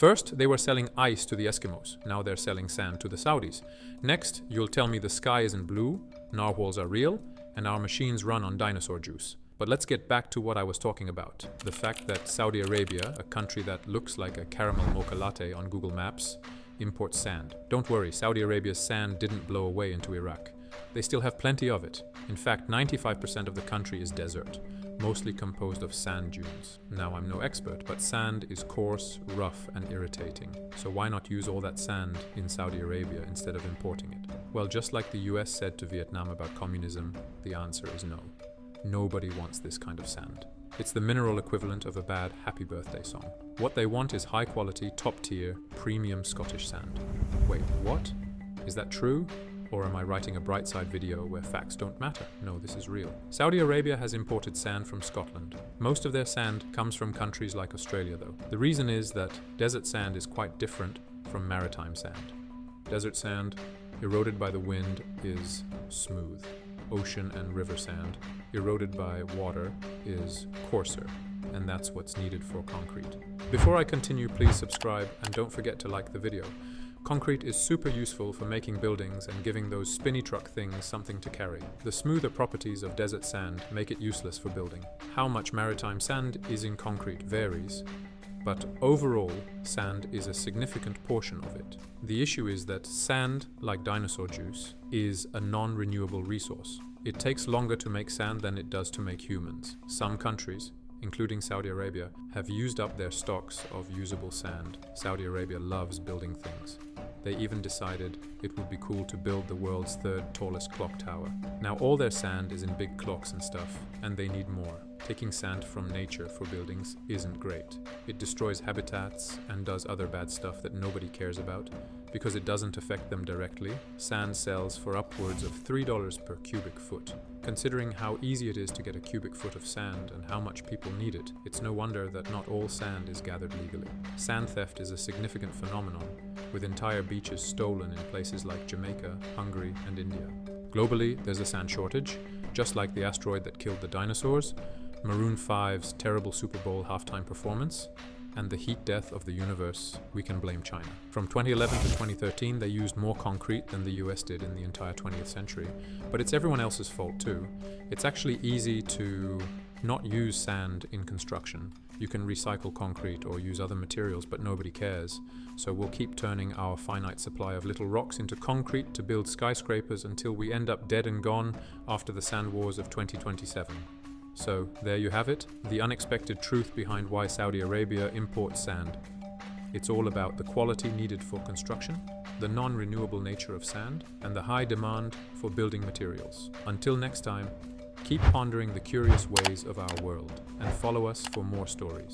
First, they were selling ice to the Eskimos. Now they're selling sand to the Saudis. Next, you'll tell me the sky isn't blue, narwhals are real, and our machines run on dinosaur juice. But let's get back to what I was talking about. The fact that Saudi Arabia, a country that looks like a caramel mocha latte on Google Maps, imports sand. Don't worry, Saudi Arabia's sand didn't blow away into Iraq. They still have plenty of it. In fact, 95% of the country is desert, mostly composed of sand dunes. Now, I'm no expert, but sand is coarse, rough, and irritating. So why not use all that sand in Saudi Arabia instead of importing it? Well, just like the US said to Vietnam about communism, the answer is no. Nobody wants this kind of sand. It's the mineral equivalent of a bad happy birthday song. What they want is high quality, top tier, premium Scottish sand. Wait, what? Is that true? Or am I writing a Brightside video where facts don't matter? No, this is real. Saudi Arabia has imported sand from Scotland. Most of their sand comes from countries like Australia, though. The reason is that desert sand is quite different from maritime sand. Desert sand, eroded by the wind, is smooth. Ocean and river sand, eroded by water, is coarser, and that's what's needed for concrete. Before I continue, please subscribe and don't forget to like the video. Concrete is super useful for making buildings and giving those spinny truck things something to carry. The smoother properties of desert sand make it useless for building. How much maritime sand is in concrete varies, but overall, sand is a significant portion of it. The issue is that sand, like dinosaur juice, is a non-renewable resource. It takes longer to make sand than it does to make humans. Some countries, including Saudi Arabia, have used up their stocks of usable sand. Saudi Arabia loves building things. They even decided it would be cool to build the world's third tallest clock tower. Now all their sand is in big clocks and stuff, and they need more. Taking sand from nature for buildings isn't great. It destroys habitats and does other bad stuff that nobody cares about. Because it doesn't affect them directly, sand sells for upwards of $3 per cubic foot. Considering how easy it is to get a cubic foot of sand and how much people need it, it's no wonder that not all sand is gathered legally. Sand theft is a significant phenomenon, with entire beaches stolen in places like Jamaica, Hungary, and India. Globally, there's a sand shortage, just like the asteroid that killed the dinosaurs, Maroon 5's terrible Super Bowl halftime performance, and the heat death of the universe. We can blame China. From 2011 to 2013, they used more concrete than the US did in the entire 20th century. But it's everyone else's fault too. It's actually easy to not use sand in construction. You can recycle concrete or use other materials, but nobody cares. So we'll keep turning our finite supply of little rocks into concrete to build skyscrapers until we end up dead and gone after the sand wars of 2027. So, there you have it, the unexpected truth behind why Saudi Arabia imports sand. It's all about the quality needed for construction, the non-renewable nature of sand, and the high demand for building materials. Until next time, keep pondering the curious ways of our world, and follow us for more stories.